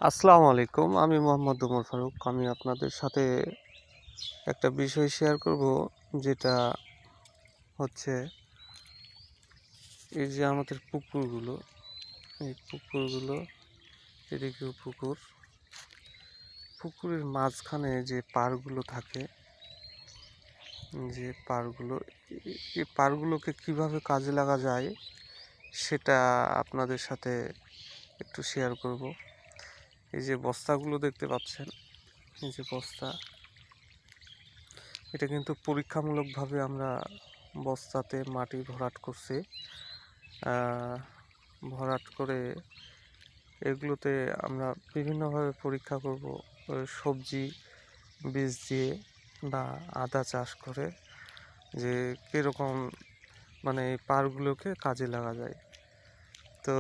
আসসালামু আলাইকুম। আমি মোহাম্মদ ওমর ফারুক। আমি আপনাদের সাথে একটা বিষয় শেয়ার করব, যেটা হচ্ছে এই যে আমাদের পুকুরগুলো, এই পুকুরগুলো, এদিকেও পুকুর, পুকুরের মাঝখানে যে পাড়গুলো থাকে, যে পাড়গুলো, এই পাড়গুলোকে কিভাবে কাজে লাগা যায় সেটা আপনাদের সাথে একটু শেয়ার করব। এই যে বস্তাগুলো দেখতে পাচ্ছেন, এই যে বস্তা, এটা কিন্তু পরীক্ষামূলকভাবে আমরা বস্তাতে মাটি ভরাট করছি। ভরাট করে এগুলোতে আমরা বিভিন্নভাবে পরীক্ষা করব, সবজি বীজ দিয়ে বা আদা চাষ করে, যে কীরকম মানে এই পাড়গুলোকে কাজে লাগা যায়। তো